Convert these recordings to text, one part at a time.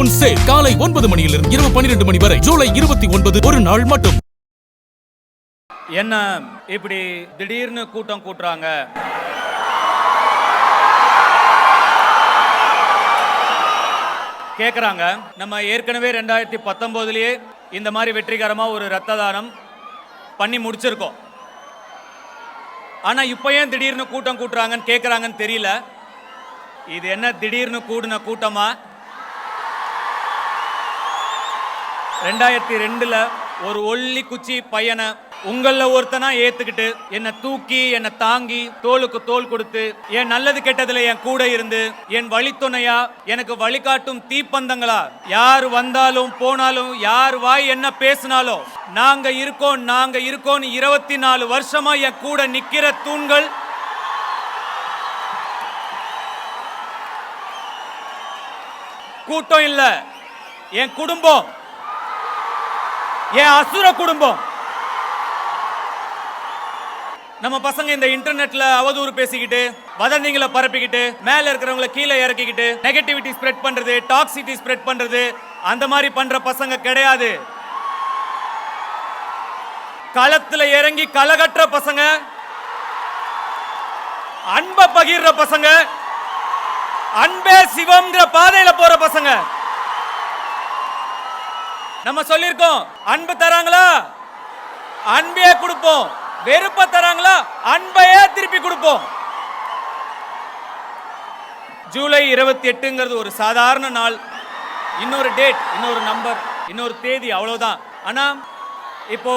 Down sale காலை 9 மணியிலிருந்து இரவு 12 மணி வரை ஜூலை 29 ஒரு நாள் மட்டும். என்ன இப்படி திடீர்னு கூட்டம் கூட்டுறாங்க? கேக்குறாங்க. நம்ம ஏற்கனவே 2019லயே இந்த மாதிரி வெற்றிகரமா ஒரு ரத்த தானம் பண்ணி முடிச்சிருக்கோம். ஆனா இப்போ ஏன் திடீர்னு கூட்டம் கூட்டுறாங்கன்னு கேக்குறாங்கன்னு தெரியல. இது என்ன திடீர்னு கூடின கூட்டமா? 2002ல ஒரு ஒல்லி குச்சி பையனை உங்கள ஒருத்தனா ஏத்துக்கிட்டு என்ன தூக்கி என்ன தாங்கி தோளுக்கு தோள் கொடுத்து என் நல்லது கெட்டதுல என் கூட இருந்து என் வழித்துணையா எனக்கு வழிகாட்டும் தீப்பந்தங்களா யார் வந்தாலும் போனாலும் யார் வாய் என்ன பேசினாலும் நாங்க இருக்கோம் 24 வருஷமா என் கூட நிக்கிற தூண்கள் கூட்டம் இல்ல, என் குடும்பம், என் அசுர குடும்பம். நம்ம பசங்க இந்த இன்டர்நெட்ல அவதூறு பேசிக்கிட்டு வதந்திகளை பரப்பிக்கிட்டு மேல இருக்கிறவங்களை கீழே இறக்கிக்கிட்டு நெகட்டிவிட்டி ஸ்ப்ரெட் பண்றது டாக்ஸிட்டி ஸ்ப்ரெட் பண்றது அந்த மாதிரி பண்ற பசங்க கிடையாது. களத்துல இறங்கி களகற்ற பசங்க, அன்பை பகிர்ற பசங்க, அன்பே சிவம்ங்கிற பாதையில போற பசங்க. நம்ம சொல்லிருக்கோம், அன்பு தராங்களா அன்பையே கொடுப்போம், வெறுப்ப தராங்களா அன்பையே திருப்பி கொடுப்போம். ஜூலை 28ங்கிறது ஒரு சாதாரண நாள், இன்னொரு டேட், இன்னொரு நம்பர், இன்னொரு தேதி, அவ்வளவுதான். ஆனா இப்போ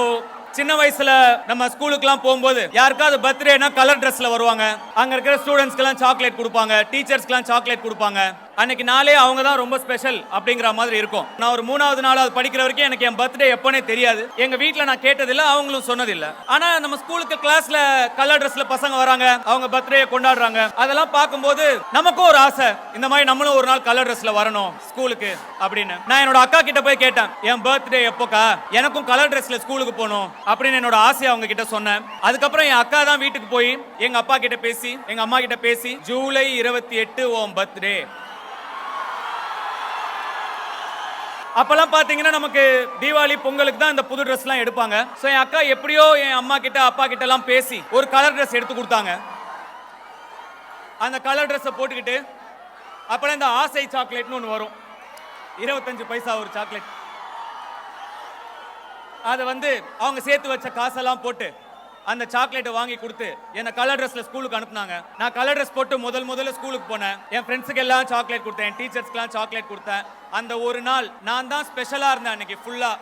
சின்ன வயசுல நம்ம ஸ்கூலுக்குலாம் போகும்போது யாருக்காவது பர்த்டேனா கலர் ட்ரெஸ்ல வருவாங்க. அங்க இருக்கிற ஸ்டூடெண்ட்ஸ்க்குலாம் சாக்லேட் கொடுப்பாங்க, டீச்சர்ஸ்க்குலாம் சாக்லேட் கொடுப்பாங்க. அன்னைக்கு நாளே அவங்க தான் ரொம்ப ஸ்பெஷல் அப்படிங்கிற மாதிரி இருக்கும். நான் ஒரு 3வது நாளாவது படிக்கிற வரைக்கும் எனக்கு என் பர்த்டே எப்பனே தெரியாது. எங்க வீட்ல நான் கேட்டதில்லை, அவங்களும் சொன்னதில்லை. ஆனா நம்ம ஸ்கூலுக்கு கிளாஸ்ல கலர் ட்ரெஸ்ல பசங்க வராங்க, அவங்க பர்த்டே கொண்டாடுறாங்க. அதெல்லாம் பார்க்கும்போது நமக்கும் ஒரு ஆசை, இந்த மாதிரி நம்மளும் ஒரு நாள் கலர் ட்ரெஸ்ல வரணும் ஸ்கூலுக்கு அப்படின்னு. நான் என்னோட அக்கா கிட்ட போய் கேட்டேன், என் பர்த்டே எப்போக்கா, எனக்கும் கலர் ட்ரெஸ்ல ஸ்கூலுக்கு போகணும் அப்படின்னு என்னோட ஆசையை அவங்க கிட்ட சொன்னேன். அதுக்கப்புறம் என் அக்கா தான் வீட்டுக்கு போய் எங்க அப்பா கிட்ட பேசி எங்க அம்மா கிட்ட பேசி ஜூலை 28 உன் பர்த்டே. அப்பெல்லாம் பாத்தீங்கன்னா நமக்கு தீபாவளி பொங்கலுக்கு தான் இந்த புது ட்ரெஸ் எல்லாம் எடுப்பாங்க. சோ என் அக்கா எப்படியோ என் அம்மா கிட்ட அப்பா கிட்ட எல்லாம் பேசி ஒரு கலர் ட்ரெஸ் எடுத்து கொடுத்தாங்க. அந்த கலர் ட்ரெஸ் போட்டுக்கிட்டு அப்பெல்லாம் இந்த ஆசை சாக்லேட்னு ஒன்று வரும், 25 பைசா ஒரு சாக்லேட். அதை அவங்க சேர்த்து வச்ச காசெல்லாம் போட்டு அந்த சாக்லேட்டை வாங்கி கொடுத்து என்ன கலர் ட்ரெஸ்ல ஸ்கூலுக்கு அனுப்புனாங்க. நான் கலர் ட்ரெஸ் போட்டு முதல்ல ஸ்கூலுக்கு போனேன். என் ஃப்ரெண்ட்ஸுக்கு எல்லாம் சாக்லேட் கொடுத்தேன், என் டீச்சர்ஸ்க்குலாம் சாக்லேட் கொடுத்தேன். அந்த ஒரு நாள் நான் தான் ஸ்பெஷலா இருந்தேன் அன்னைக்கு ஃபுல்லா.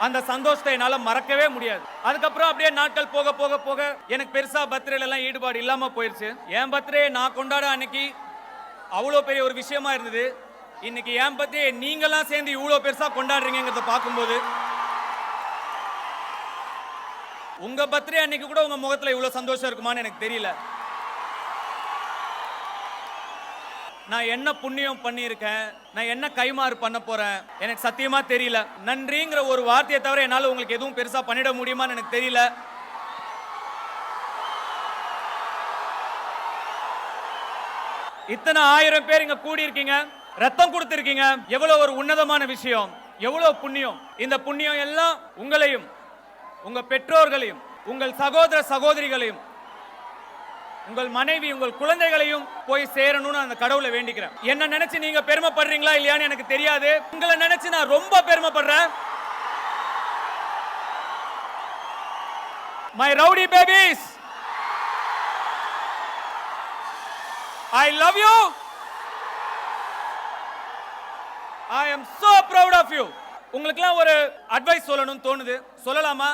அந்த சந்தோஷத்தை என்னால மறக்கவே முடியாது. அதுக்கப்புறம் அப்படியே நாட்கள் போக போக போக எனக்கு பெருசா பர்த்டேல எல்லாம் ஈடுபாடு இல்லாம போயிருச்சு. என் பர்த்டே நான் கொண்டாட அன்னைக்கு அவ்வளோ பெரிய ஒரு விஷயமா இருந்தது. இன்னைக்கு என் பர்த்டே நீங்களாம் சேர்ந்து இவ்வளோ பெருசா கொண்டாடுறீங்கிறத பார்க்கும்போது, உங்க பர்த்டே அன்னைக்கு கூட உங்க முகத்துல இவ்வளவு சந்தோஷம் இருக்குமான்னு எனக்கு தெரியல. நான் என்ன புண்ணியம் பண்ணியிருக்கேன், நான் என்ன கைமாறு பண்ண போறேன் எனக்கு சத்தியமா தெரியல. நன்றிங்கிற ஒரு வார்த்தையை தவிர என்னால உங்களுக்கு எதுவும் பெருசா பண்ணிட முடியுமான்னு எனக்கு தெரியல. இத்தனை 1000 பேர் இங்க கூடி இருக்கீங்க, ரத்தம் கொடுத்திருக்கீங்க, எவ்வளவு ஒரு உன்னதமான விஷயம், எவ்வளவு புண்ணியம். இந்த புண்ணியம் எல்லாம் உங்களையும் உங்க பெற்றோர்களையும் உங்கள் சகோதர சகோதரிகளையும் உங்கள் மனைவி உங்கள் குழந்தைகளையும் போய் சேரணும்னு அந்த கடவுளை வேண்டிக்கிறேன். என்ன நினைச்சு நீங்க பெருமைப்படுறீங்களா இல்லையான்னு எனக்கு தெரியாது. உங்களை நினைச்சு நான் ரொம்ப பெருமைப்படுறேன். My rowdy babies, I love you. I am so proud of you. உங்களுக்குலாம் ஒரு அட்வைஸ் சொல்லணும்னு தோணுது, சொல்லலாமா?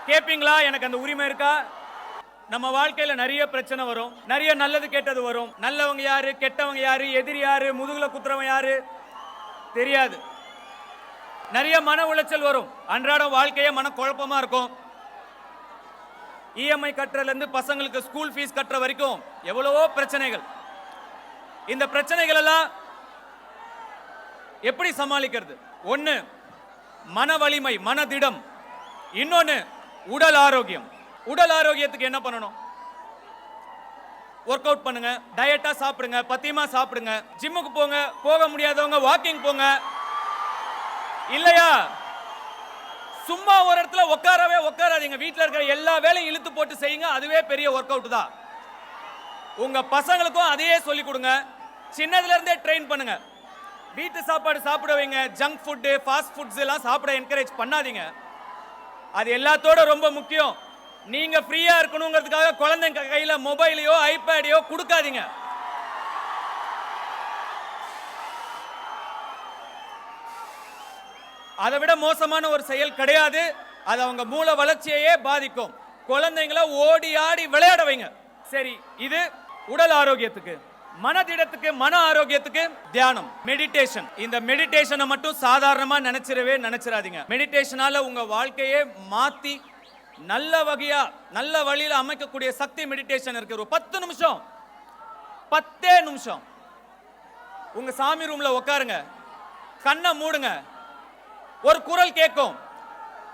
கேப்பீங்களா? எனக்கு அந்த உரிமை இருக்கா? நம்ம வாழ்க்கையில நிறைய பிரச்சனை வரும், நிறைய நல்லது கெட்டது வரும். நல்லவங்க யாரு, கெட்டவங்க யாரு, எதிரி யாரு, முதுகுல குத்துறவங்க யாரு தெரியாது. நிறைய மன உளைச்சல் வரும், அன்றாட வாழ்க்கையே மன குழப்பமா இருக்கும். இஎம்ஐ கட்டுறதுல இருந்து பசங்களுக்கு ஸ்கூல் ஃபீஸ் கட்டுற வரைக்கும் எவ்வளவோ பிரச்சனைகள். இந்த பிரச்சனைகள் எல்லாம் எப்படி சமாளிக்கிறது? ஒன்னு மன வலிமை, மனதிடம். இன்னொன்னு உடல் ஆரோக்கியம். உடல் ஆரோக்கியத்துக்கு என்ன பண்ணணும்? ஒர்க் அவுட் பண்ணுங்க, டயட்டா சாப்பிடுங்க, பத்தியமா சாப்பிடுங்க, ஜிம்முக்கு போங்க, போக முடியாதவங்க வாக்கிங் போங்க. இல்லையா சும்மா ஒரு இடத்துல உட்காராதீங்க. வீட்டில் இருக்கிற எல்லா வேலையும் இழுத்து போட்டு செய்யுங்க, அதுவே பெரிய ஒர்க் அவுட் தான். உங்க பசங்களுக்கும் அதையே சொல்லி கொடுங்க, சின்னதுல இருந்தே ட்ரெயின் பண்ணுங்க. வீட்டு சாப்பாடு சாப்பிட வைங்க, ஜங்க் ஃபுட் ஃபாஸ்ட் ஃபுட்ஸ் எல்லாம் சாப்பிட என்கரேஜ் பண்ணாதீங்க. அது எல்லாத்தோட ரொம்ப முக்கியம், நீங்க ஃப்ரீயா இருக்கணுங்கிறதுக்காக குழந்தைங்க கையில மொபைலையோ ஐபேடையோ கொடுக்காதீங்க. அதை விட மோசமான ஒரு செயல் கிடையாது. அது அவங்க மூல வளர்ச்சியையே பாதிக்கும். குழந்தைங்களை ஓடி ஆடி விளையாட வைங்க. சரி, இது உடல் ஆரோக்கியத்துக்கு. மனதிடத்துக்கு, மன ஆரோக்கியத்துக்கு தியானம், மெடிடேஷன். இந்த மெடிடேஷனை மட்டும் சாதாரணமா நினைச்சிடாதீங்க. மெடிடேஷனால உங்க வாழ்க்கையே மாத்தி நல்ல வகையா நல்ல வழியில அமைக்கக்கூடிய சக்தி மெடிடேஷன் இருக்கு. ஒரு 10 நிமிஷம் 10 நிமிஷம் உங்க சாமி ரூம்ல உட்காருங்க, கண்ணை மூடுங்க, ஒரு குரல் கேட்கும்.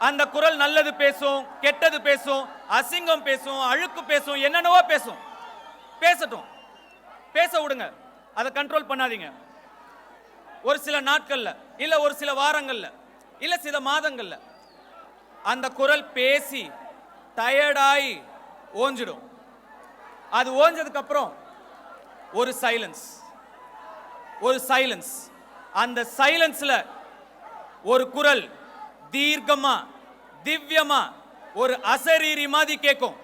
அந்த குரல் நல்லது பேசும், கெட்டது பேசும், அசிங்கம் பேசும், அழுக்கு பேசும், என்னென்னவோ பேசும். பேசட்டும், பேச விடுங்க, அதை கண்ட்ரோல் பண்ணாதீங்க. ஒரு சில நாட்கள்ல இல்ல ஒரு சில வாரங்கள்ல இல்ல சில மாதங்கள்ல அந்த குரல் பேசி டயர்டாய் ஓஞ்சிடும். அது ஓஞ்சதுக்கு அப்புறம் ஒரு சைலன்ஸ். அந்த சைலன்ஸ்ல ஒரு குரல் தீர்க்கமா திவ்யமா ஒரு அசரீரி மாதிரி கேட்கும்.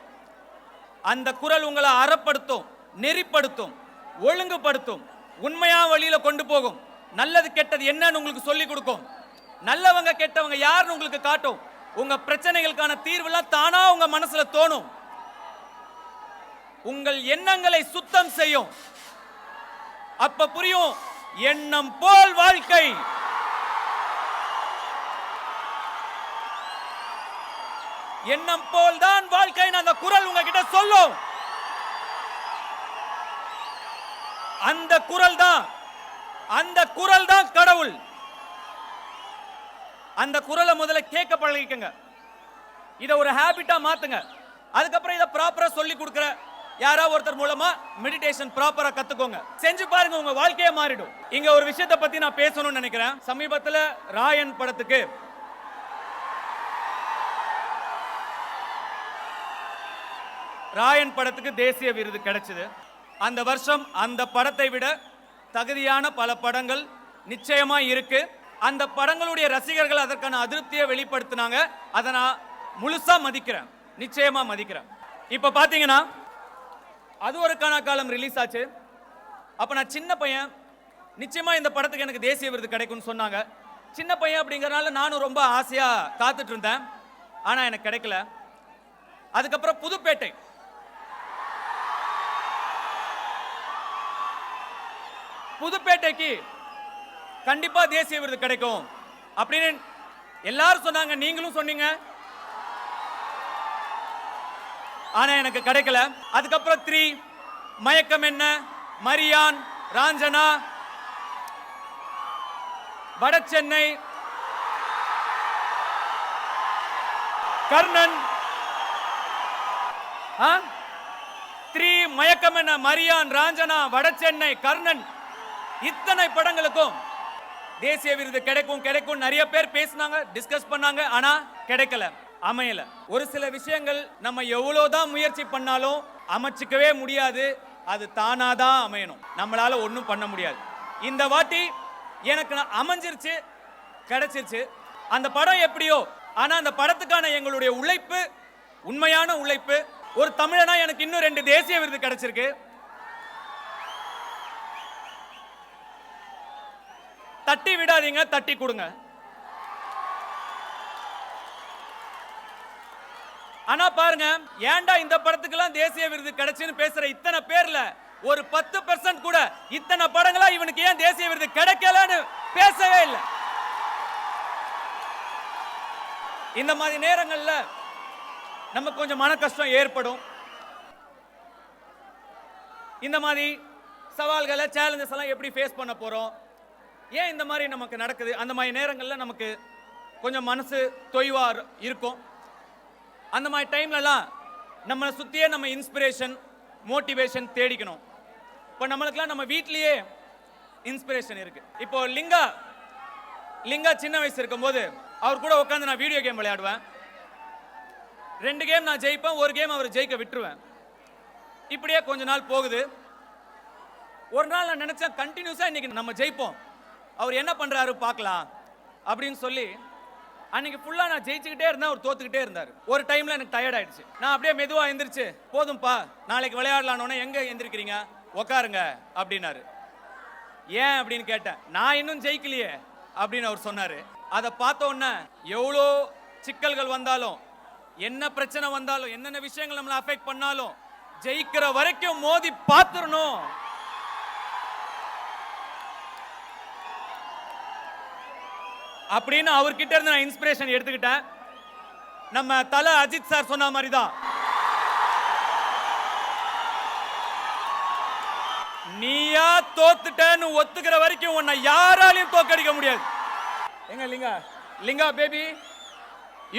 அந்த குரல் உங்களை அறப்படுத்தும், நெறிப்படுத்தும், ஒழுங்குபடுத்தும், உண்மையா வழியில கொண்டு போகும். நல்லது கெட்டது என்னன்னு உங்களுக்கு சொல்லி கொடுக்கும். நல்லவங்க கெட்டவங்க யாருன்னு உங்களுக்கு காட்டும். உங்க பிரச்சனைகளுக்கான தீர்வுலாம் தானா உங்க மனசுல தோணும். உங்கள் எண்ணங்களை சுத்தம் செய்யும். அப்ப புரியும், எண்ணம் போல் வாழ்க்கை. எண்ணம் போல் தான் வாழ்க்கைன்னு அந்த குரல் உங்ககிட்ட சொல்லும். அந்த குரல் தான் கடவுள். அந்த குரலை முதல்ல கேட்க பழகிக்கங்க. இத ஒரு ஹாபிட்டா மாத்துங்க. அதுக்கப்புறம் இத ப்ராப்பரா சொல்லி கொடுக்கிற யாராவது ஒருத்தர் மூலமா மெடிடேஷன் ப்ராப்பரா கத்துக்கோங்க. செஞ்சு பாருங்க, உங்க வாழ்க்கையே மாறிடும். இங்க ஒரு விஷயத்தை பத்தி நான் பேசணும்னு நினைக்கிறேன். சமீபத்துல ராயன் படத்துக்கு தேசிய விருது கிடைச்சது. அந்த வருஷம் அந்த படத்தை விட தகுதியான பல படங்கள் நிச்சயமா இருக்கு. அந்த படங்களுடைய ரசிகர்கள் அதற்கான அதிருப்தியை வெளிப்படுத்தினாங்க. அதை நான் முழுசா மதிக்கிறேன், நிச்சயமா மதிக்கிறேன். இப்ப பாத்தீங்கன்னா அது ஒரு கணக்காலம் ரிலீஸ் ஆச்சு. அப்ப நான் சின்ன பையன், நிச்சயமா இந்த படத்துக்கு எனக்கு தேசிய விருது கிடைக்கும்னு சொன்னாங்க. சின்ன பையன் அப்படிங்கறதுனால நானும் ரொம்ப ஆசையா காத்துட்டு இருந்தேன். ஆனா எனக்கு கிடைக்கல. அதுக்கப்புறம் புதுப்பேட்டைக்கு கண்டிப்பா தேசிய விருது கிடைக்கும் அப்படின்னு எல்லாரும் சொன்னாங்க, நீங்களும் சொன்னீங்க. ஆனா எனக்கு கிடைக்கல. அதுக்கப்புறம் 3, மயக்கம் என்ன, மரியான், ராஞ்சனா, வடசென்னை, கர்ணன், 3 மயக்கம் என்ன, மரியான், ராஞ்சனா, வடசென்னை, கர்ணன், இத்தனை படங்களுக்கும் தேசிய விருது கிடைக்கும் நிறைய பேர் பேசினாங்க, டிஸ்கஸ் பண்ணாங்க. ஆனா கிடைக்கல, அமையல. ஒரு சில விஷயங்கள் நம்ம எவ்வளவுதான் முயற்சி பண்ணாலும் அமைச்சிக்கவே முடியாது. அது தானாதான் அமையணும், நம்மளால ஒன்றும் பண்ண முடியாது. இந்த வாட்டி எனக்கு அமைஞ்சிருச்சு, கிடைச்சிருச்சு. அந்த படம் எப்படியோ, ஆனா அந்த படத்துக்கான எங்களுடைய உழைப்பு, உண்மையான உழைப்பு. ஒரு தமிழனா எனக்கு இன்னும் 2 தேசிய விருது கிடைச்சிருக்கு. தட்டி விடாதீங்க, தட்டி கொடுங்க. ஆனா பாருங்க, ஏன்டா இந்த படத்துக்கெல்லாம் தேசிய விருது கிடைச்சுன்னு பேசுற இத்தனை பேர்ல ஒரு 10% கூட இத்தனை படங்களா இவனுக்கு ஏன் தேசிய விருது கிடைக்கலன்னு பேசவே இல்லை. இந்த மாதிரி நேரங்கள்ல நமக்கு கொஞ்சம் மன கஷ்டம் ஏற்படும். இந்த மாதிரி சவால்களை, சேலஞ்சஸ் எல்லாம் எப்படி ஃபேஸ் பண்ண போறோம், ஏன் இந்த மாதிரி நமக்கு நடக்குது, அந்த மாதிரி நேரங்கள்ல நமக்கு கொஞ்சம் மனசு தொய்வா இருக்கும். அந்த மாதிரி டைம்லலாம் நம்மளை சுற்றியே நம்ம இன்ஸ்பிரேஷன், மோட்டிவேஷன் தேடிக்கணும். இப்போ நம்மளுக்குலாம் நம்ம வீட்லயே இன்ஸ்பிரேஷன் இருக்கு. இப்போ லிங்கா சின்ன வயசு இருக்கும்போது அவர் கூட உட்காந்து நான் வீடியோ கேம் விளையாடுவேன். 2 கேம் நான் ஜெயிப்பேன், 1 கேம் அவர் ஜெயிக்க விட்டுருவேன். இப்படியே கொஞ்ச நாள் போகுது. ஒரு நாள் நான் நினைச்சேன் கண்டினியூஸா இன்னைக்கு நம்ம ஜெயிப்போம், அவர் என்ன பண்றாரு பார்க்கலாம் அப்படின்னு சொல்லி அன்னைக்கு ஃபுல்லா நான் ஜெயிச்சுக்கிட்டே இருந்தேன், அவர் தோத்துக்கிட்டே இருந்தார். ஒரு டைம்ல எனக்கு டயர்ட் ஆயிடுச்சு. நான் அப்படியே மெதுவா எந்திரிச்சு, போதும்பா நாளைக்கு விளையாடலான்னு. எங்க எந்திரிக்கிறீங்க, உட்காருங்க அப்படின்னாரு. ஏன் அப்படின்னு கேட்டேன். நான் இன்னும் ஜெயிக்கலையே அப்படின்னு அவர் சொன்னாரு. அதை பார்த்த உடனே எவ்வளோ சிக்கல்கள் வந்தாலும், என்ன பிரச்சனை வந்தாலும், என்னென்ன விஷயங்கள் நம்மளை அஃபெக்ட் பண்ணாலும் ஜெயிக்கிற வரைக்கும் மோதி பார்த்துடணும். அப்படின்னு அவர்கிட்ட இருந்து நான் இன்ஸ்பிரேஷன் எடுத்துக்கிட்டேன். நம்ம தல அஜித் சார் சொன்ன மாதிரி தான், நீயா தோத்துட்டேன்னு ஒத்துக்கிற வரைக்கும் உன்னை யாராலையும் தோக்கடிக்க முடியாது. எங்க Linga baby,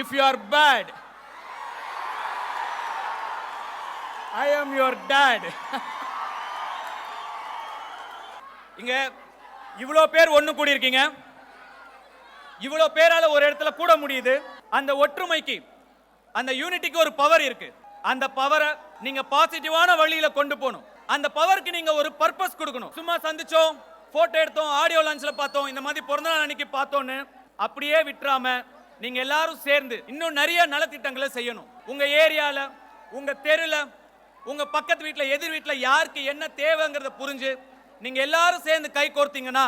if you are bad I am your dot. இங்க இவ்வளோ பேர் ஒண்ணு கூடி இருக்கீங்க, இவ்வளோ பேரால ஒரு இடத்துல கூட முடியுது. அந்த ஒற்றுமைக்கு, அந்த யூனிட்டிக்கு ஒரு பவர் இருக்கு. அந்த பவரை நீங்க பாசிட்டிவான வழியில கொண்டு போகணும். அந்த பவருக்கு நீங்க ஒரு பர்பஸ் கொடுக்கணும். சும்மா சந்திச்சோம், போட்டோ எடுத்தோம், ஆடியோ லான்ச்ல பார்த்தோம், இந்த மாதிரி பிறந்த நாள் அன்னைக்கு பார்த்தோன்னு அப்படியே விட்டுறாம நீங்க எல்லாரும் சேர்ந்து இன்னும் நிறைய நலத்திட்டங்களை செய்யணும். உங்க ஏரியால, உங்க தெருல, உங்க பக்கத்து வீட்டுல, எதிர் வீட்டுல யாருக்கு என்ன தேவைங்கிறத புரிஞ்சு நீங்க எல்லாரும் சேர்ந்து கை கோர்த்தீங்கன்னா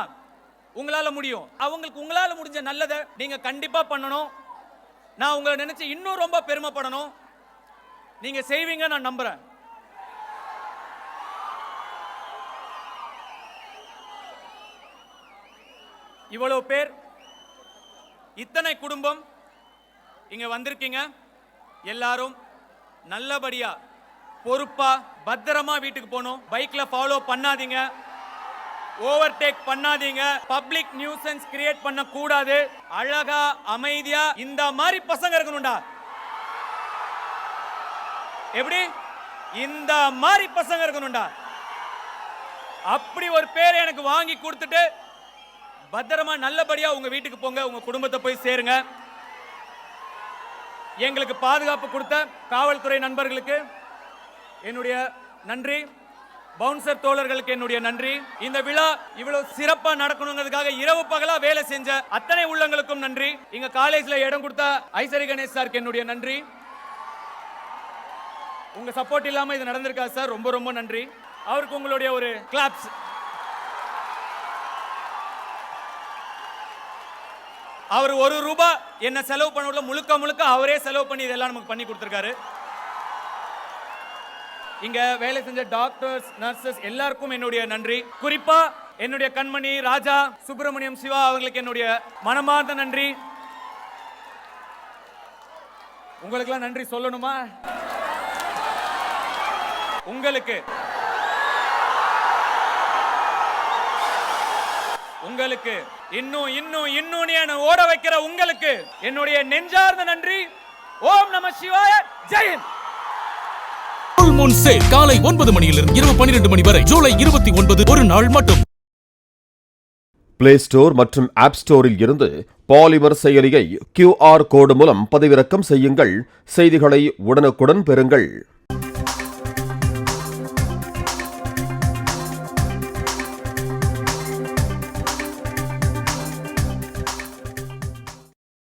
உங்களால முடியும். அவங்களுக்கு உங்களால முடிஞ்ச நல்லதை நீங்க கண்டிப்பா பண்ணணும். நான் உங்களை நினைச்சு இன்னும் ரொம்ப பெருமைப்படணும். நீங்க செய்வீங்க நான் நம்புறேன். இவ்வளவு பேர், இத்தனை குடும்பம் இங்க வந்திருக்கீங்க. எல்லாரும் நல்லபடியா பொறுப்பா பத்திரமா வீட்டுக்கு போகணும். பைக்ல ஃபாலோ பண்ணாதீங்க, ஓவர்டேக் பண்ணாதீங்க, பப்ளிக் நியூசன்ஸ் கிரியேட் பண்ண கூடாது. அழகா அமைதியா இந்த மாதிரி பசங்க இருக்கணும்டா. எப்படி? இந்த மாதிரி பசங்க இருக்கணும்டா. அப்படி ஒரு பேரை எனக்கு வாங்கி கொடுத்துட்டு பத்திரமா நல்லபடியா உங்க வீட்டுக்கு போங்க, உங்க குடும்பத்தை போய் சேருங்க. எங்களுக்கு பாதுகாப்பு கொடுத்த காவல்துறை நண்பர்களுக்கு என்னுடைய நன்றி. பவுன்சர் தோழர்களுக்கு என்னுடைய நன்றி. இந்த விழா இவ்வளவு சிறப்பா நடக்கணுங்கிறதுக்காக இரவு பகலா வேலை செஞ்ச அத்தனை உள்ளங்களுக்கும் நன்றி. இங்க காலேஜ்ல இடம் கொடுத்த ஐசரி கணேஷ் சாருக்கு என்னுடைய நன்றி. உங்க சப்போர்ட் இல்லாம இது நடந்திருக்காது சார், ரொம்ப ரொம்ப நன்றி. அவருக்கு உங்களுடைய ஒரு கிளாப்ஸ். அவர் 1 ரூபாய் என்ன செலவு பண்ண முழுக்க முழுக்க அவரே செலவு பண்ணி இதெல்லாம் நமக்கு பண்ணி கொடுத்திருக்காரு. இங்க வேலை செஞ்ச டாக்டர்ஸ், நர்சஸ் எல்லாருக்கும் என்னுடைய நன்றி. குறிப்பா என்னுடைய கண்மணி ராஜா, சுப்பிரமணியம், சிவா அவர்களுக்கு என்னுடைய மனமார்ந்த நன்றி. உங்களுக்கெல்லாம் நன்றி சொல்லணுமா? உங்களுக்கு இன்னும் இன்னும் இன்னும் என்ன ஓட வைக்கிற உங்களுக்கு என்னுடைய நெஞ்சார்ந்த நன்றி. ஓம் நம சிவாய. Jai Hind. Full Moon sale காலை 9 மணியிலிருந்து இரவு 12 மணி வரை ஜூலை 29 ஒரு நாள் மட்டும். பிளே ஸ்டோர் மற்றும் ஆப் ஸ்டோரில் இருந்து பாலிமர் செயலியை QR கோடு மூலம் பதிவிறக்கம் செய்யுங்கள். செய்திகளை உடனுக்குடன் பெறுங்கள்.